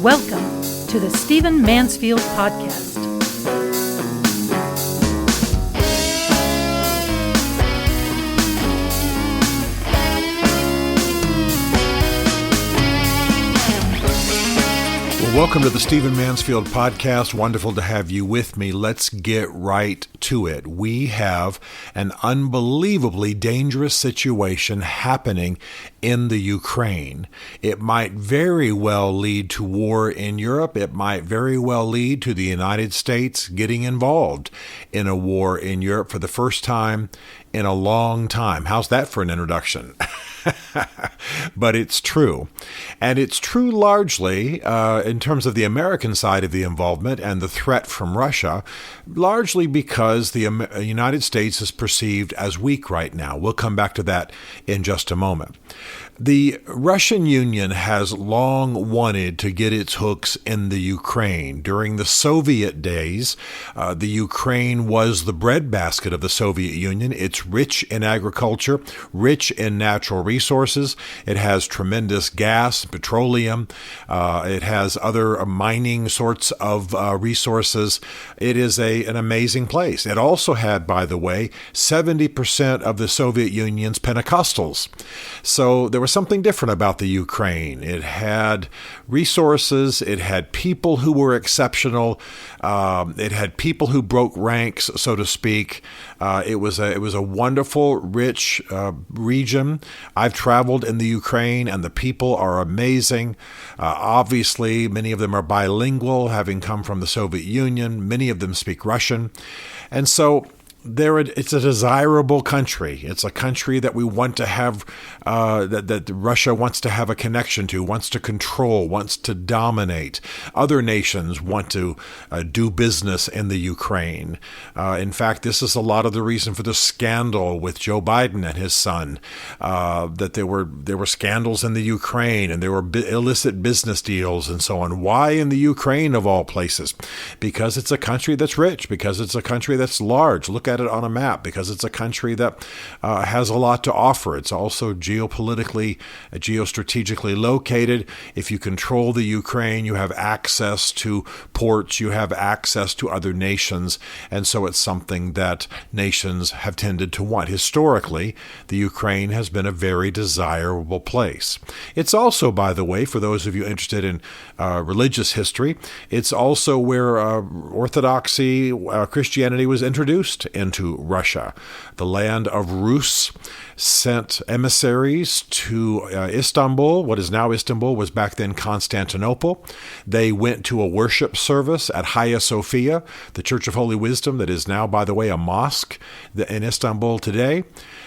Welcome to the Stephen Mansfield Podcast. Welcome to the Stephen Mansfield Podcast. Wonderful to have you with me. Let's get right to it. We have an unbelievably dangerous situation happening in the Ukraine. It might very well lead to war in Europe. It might very well lead to the United States getting involved in a war in Europe for the first time in a long time. How's that for an introduction? But it's true. And it's true largely in terms of the American side of the involvement and the threat from Russia, largely because the United States is perceived as weak right now. We'll come back to that in just a moment. The Russian Union has long wanted to get its hooks in the Ukraine. During the Soviet days, the Ukraine was the breadbasket of the Soviet Union. It's rich in agriculture, rich in natural resources. It has tremendous gas, petroleum. It has other mining sorts of resources. It is an amazing place. It also had, by the way, 70% of the Soviet Union's Pentecostals. So there was something different about the Ukraine. It had resources. It had people who were exceptional. It had people who broke ranks, so to speak. It was a wonderful, rich region. I've traveled in the Ukraine, and the people are amazing. Obviously, many of them are bilingual, having come from the Soviet Union. Many of them speak Russian. And so it's a desirable country. It's a country that we want to have, that Russia wants to have a connection to, wants to control, wants to dominate. Other nations want to do business in the Ukraine. In fact, this is a lot of the reason for the scandal with Joe Biden and his son, that there were scandals in the Ukraine and there were illicit business deals and so on. Why in the Ukraine of all places? Because it's a country that's rich, because it's a country that's large. Look at it on a map, because it's a country that has a lot to offer. It's also geopolitically, geostrategically located. If you control the Ukraine, you have access to ports, you have access to other nations, and so it's something that nations have tended to want. Historically, the Ukraine has been a very desirable place. It's also, by the way, for those of you interested in religious history, it's also where Orthodoxy, Christianity was introduced into Russia. The land of Rus sent emissaries to Istanbul. What is now Istanbul was back then Constantinople. They went to a worship service at Hagia Sophia, the Church of Holy Wisdom that is now, by the way, a mosque in Istanbul today.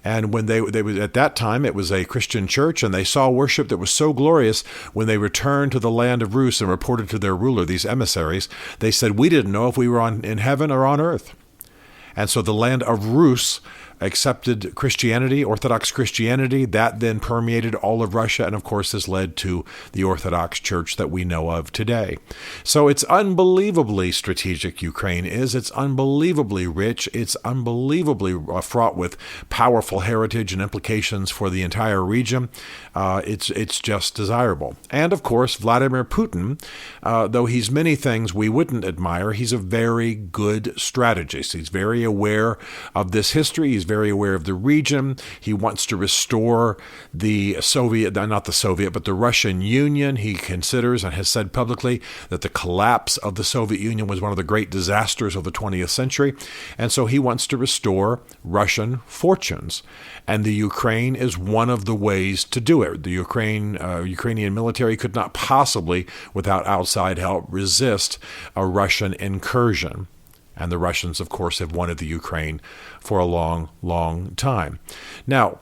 And when they at that time, it was a Christian church, and they saw worship that was so glorious. When they returned to the land of Rus and reported to their ruler, these emissaries, they said, "We didn't know if we were in heaven or on earth." And so the land of Rus accepted Christianity, Orthodox Christianity. That then permeated all of Russia and, of course, has led to the Orthodox Church that we know of today. So it's unbelievably strategic, Ukraine is. It's unbelievably rich. It's unbelievably fraught with powerful heritage and implications for the entire region. It's just desirable. And, of course, Vladimir Putin, though he's many things we wouldn't admire, he's a very good strategist. He's very aware of this history. He's very aware of the region. He wants to restore the Russian Union. He considers and has said publicly that the collapse of the Soviet Union was one of the great disasters of the 20th century. And so he wants to restore Russian fortunes. And the Ukraine is one of the ways to do it. The Ukrainian military could not possibly, without outside help, resist a Russian incursion. And the Russians, of course, have wanted the Ukraine for a long, long time. Now,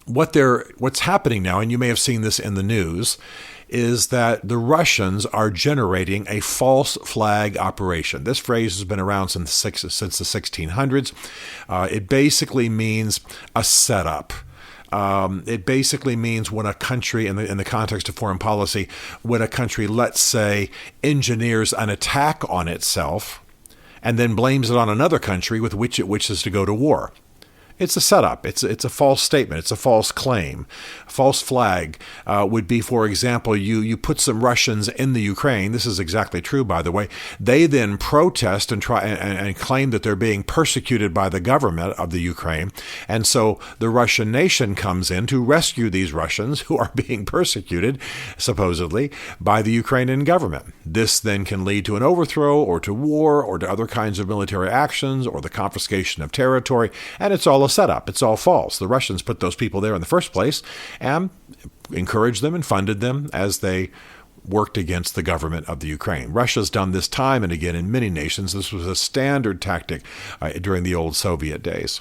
what's happening now, and you may have seen this in the news, is that the Russians are generating a false flag operation. This phrase has been around since the 1600s. It basically means a setup. It basically means when a country, in the context of foreign policy, when a country, let's say, engineers an attack on itself, and then blames it on another country with which it wishes to go to war. It's a setup. It's a false statement. It's a false claim. A false flag would be, for example, you put some Russians in the Ukraine. This is exactly true, by the way. They then protest and try and claim that they're being persecuted by the government of the Ukraine. And so the Russian nation comes in to rescue these Russians who are being persecuted, supposedly, by the Ukrainian government. This then can lead to an overthrow or to war or to other kinds of military actions or the confiscation of territory. And it's all a setup. It's all false. The Russians put those people there in the first place and encouraged them and funded them as they worked against the government of the Ukraine. Russia's done this time and again in many nations. This was a standard tactic during the old Soviet days.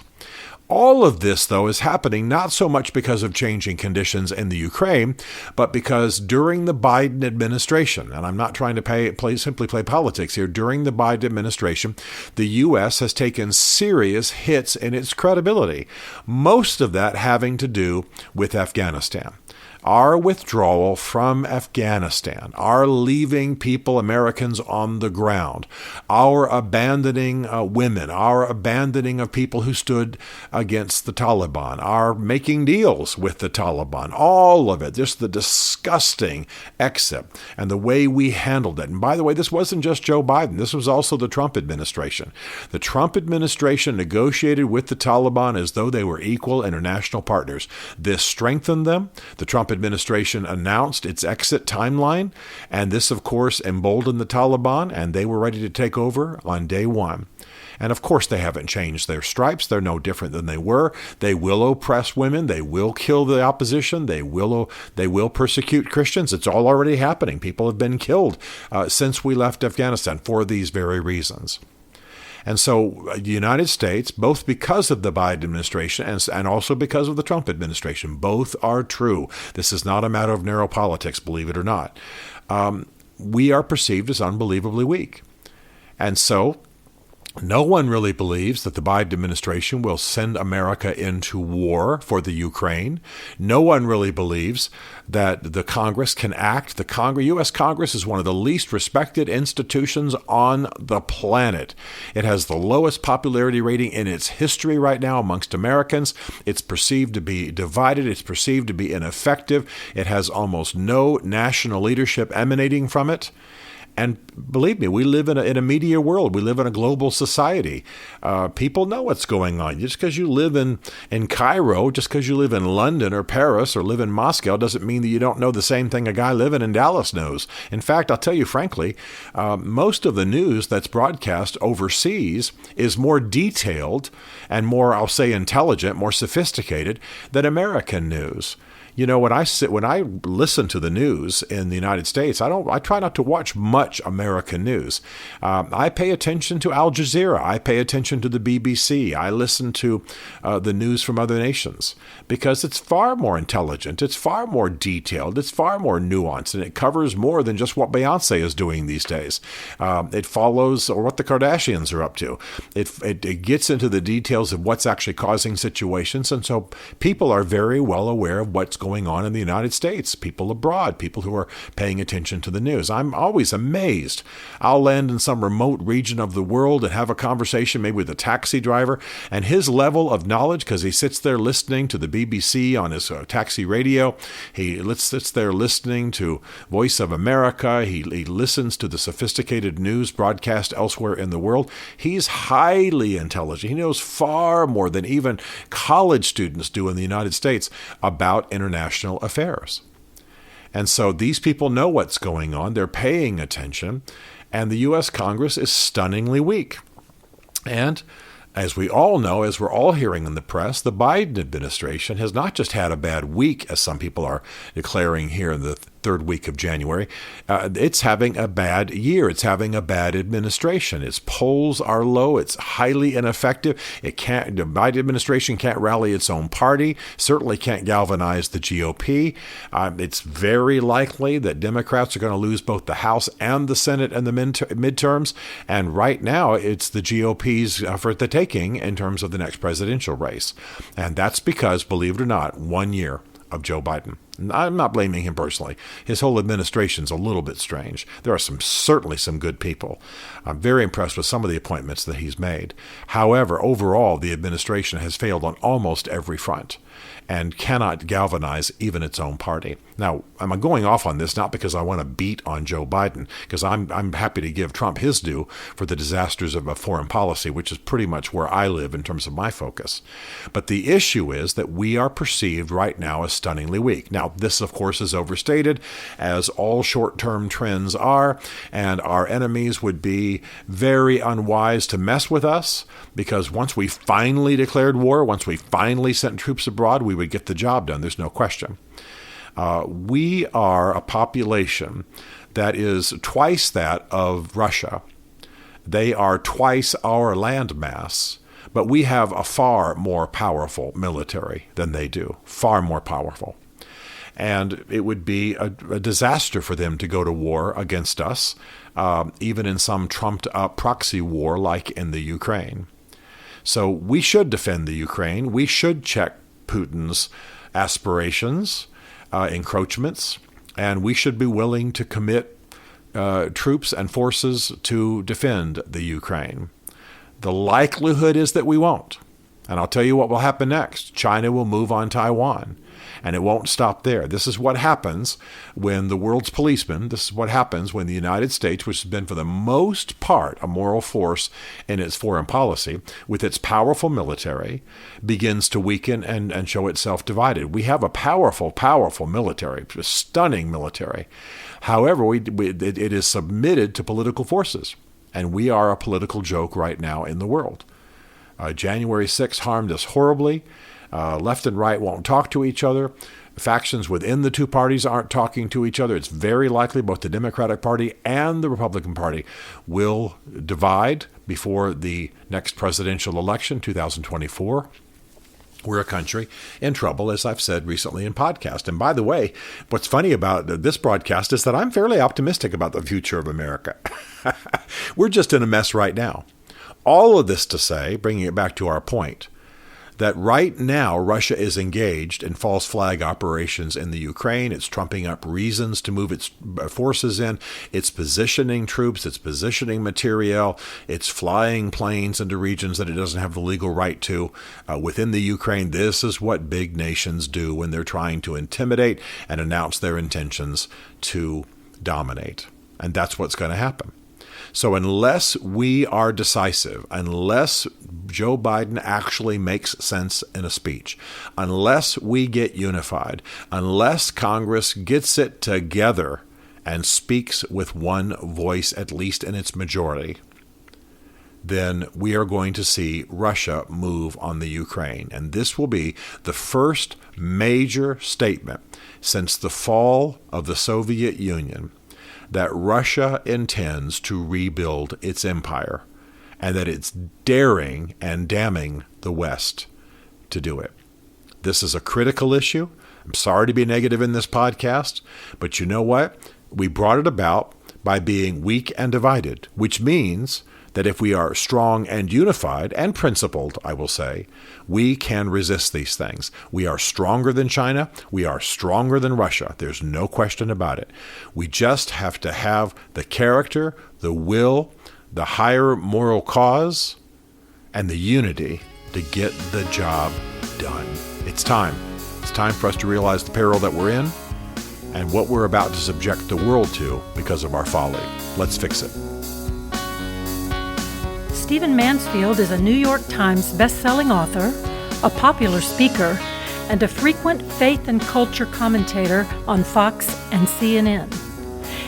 All of this, though, is happening not so much because of changing conditions in the Ukraine, but because during the Biden administration, and I'm not trying to simply play politics here, during the Biden administration, the U.S. has taken serious hits in its credibility, most of that having to do with Afghanistan. Our withdrawal from Afghanistan, our leaving people, Americans, on the ground, our abandoning women, our abandoning of people who stood against the Taliban, our making deals with the Taliban, all of it, just the disgusting exit and the way we handled it. And by the way, this wasn't just Joe Biden. This was also the Trump administration. The Trump administration negotiated with the Taliban as though they were equal international partners. This strengthened them. The Trump administration announced its exit timeline, and this, of course, emboldened the Taliban, and they were ready to take over on day one. And of course, they haven't changed their stripes. They're no different than they were. They will oppress women. They will kill the opposition. They will persecute Christians. It's all already happening. People have been killed since we left Afghanistan for these very reasons. And so the United States, both because of the Biden administration and also because of the Trump administration, both are true. This is not a matter of narrow politics, believe it or not. We are perceived as unbelievably weak. And so no one really believes that the Biden administration will send America into war for the Ukraine. No one really believes that the Congress can act. The U.S. Congress is one of the least respected institutions on the planet. It has the lowest popularity rating in its history right now amongst Americans. It's perceived to be divided. It's perceived to be ineffective. It has almost no national leadership emanating from it. And believe me, we live in a media world. We live in a global society. People know what's going on. Just because you live in Cairo, just because you live in London or Paris or live in Moscow doesn't mean that you don't know the same thing a guy living in Dallas knows. In fact, I'll tell you frankly, most of the news that's broadcast overseas is more detailed and more, I'll say, intelligent, more sophisticated than American news. You know, when I listen to the news in the United States, I try not to watch much American news. I pay attention to Al Jazeera. I pay attention to the BBC. I listen to the news from other nations because it's far more intelligent. It's far more detailed. It's far more nuanced, and it covers more than just what Beyonce is doing these days. It follows or what the Kardashians are up to. It gets into the details of what's actually causing situations, and so people are very well aware of what's going on in the United States, people abroad, people who are paying attention to the news. I'm always amazed. I'll land in some remote region of the world and have a conversation maybe with a taxi driver, and his level of knowledge, because he sits there listening to the BBC on his taxi radio, he sits there listening to Voice of America, he listens to the sophisticated news broadcast elsewhere in the world. He's highly intelligent. He knows far more than even college students do in the United States about international affairs. And so these people know what's going on. They're paying attention. And the U.S. Congress is stunningly weak. And as we all know, as we're all hearing in the press, the Biden administration has not just had a bad week, as some people are declaring here in the third week of January. It's having a bad year. It's having a bad administration. Its polls are low. It's highly ineffective. The Biden administration can't rally its own party, certainly can't galvanize the GOP. It's very likely that Democrats are going to lose both the House and the Senate in the midterms. And right now, it's the GOP's for the taking in terms of the next presidential race. And that's because, believe it or not, 1 year of Joe Biden. I'm not blaming him personally. His whole administration's a little bit strange. There are certainly some good people. I'm very impressed with some of the appointments that he's made. However, overall, the administration has failed on almost every front and cannot galvanize even its own party. Now, I'm going off on this not because I want to beat on Joe Biden, because I'm happy to give Trump his due for the disasters of a foreign policy, which is pretty much where I live in terms of my focus. But the issue is that we are perceived right now as stunningly weak. Now, this, of course, is overstated, as all short-term trends are, and our enemies would be very unwise to mess with us, because once we finally declared war, once we finally sent troops abroad, we would get the job done. There's no question. We are a population that is twice that of Russia. They are twice our landmass, but we have a far more powerful military than they do, far more powerful. And it would be a disaster for them to go to war against us, even in some trumped-up proxy war like in the Ukraine. So we should defend the Ukraine. We should check Putin's aspirations, encroachments, and we should be willing to commit troops and forces to defend the Ukraine. The likelihood is that we won't. And I'll tell you what will happen next. China will move on Taiwan. And it won't stop there. This is what happens when the world's policemen, this is what happens when the United States, which has been for the most part a moral force in its foreign policy, with its powerful military, begins to weaken and show itself divided. We have a powerful, powerful military, a stunning military. However, it is submitted to political forces. And we are a political joke right now in the world. January 6th harmed us horribly. Left and right won't talk to each other. Factions within the two parties aren't talking to each other. It's very likely both the Democratic Party and the Republican Party will divide before the next presidential election, 2024. We're a country in trouble, as I've said recently in podcast. And by the way, what's funny about this broadcast is that I'm fairly optimistic about the future of America. We're just in a mess right now. All of this to say, bringing it back to our point, that right now Russia is engaged in false flag operations in the Ukraine. It's trumping up reasons to move its forces in. It's positioning troops. It's positioning material. It's flying planes into regions that it doesn't have the legal right to within the Ukraine. This is what big nations do when they're trying to intimidate and announce their intentions to dominate. And that's what's going to happen. So unless we are decisive, unless Joe Biden actually makes sense in a speech, unless we get unified, unless Congress gets it together and speaks with one voice, at least in its majority, then we are going to see Russia move on the Ukraine. And this will be the first major statement since the fall of the Soviet Union that Russia intends to rebuild its empire and that it's daring and damning the West to do it. This is a critical issue. I'm sorry to be negative in this podcast, but you know what? We brought it about by being weak and divided, which means that if we are strong and unified and principled, I will say, we can resist these things. We are stronger than China. We are stronger than Russia. There's no question about it. We just have to have the character, the will, the higher moral cause, and the unity to get the job done. It's time. It's time for us to realize the peril that we're in and what we're about to subject the world to because of our folly. Let's fix it. Stephen Mansfield is a New York Times best-selling author, a popular speaker, and a frequent faith and culture commentator on Fox and CNN.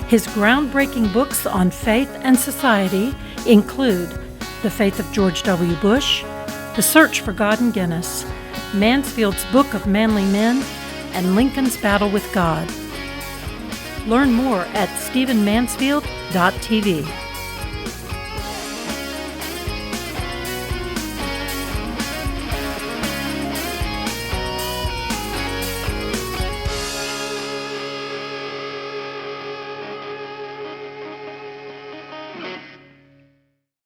His groundbreaking books on faith and society include The Faith of George W. Bush, The Search for God in Guinness, Mansfield's Book of Manly Men, and Lincoln's Battle with God. Learn more at stephenmansfield.tv.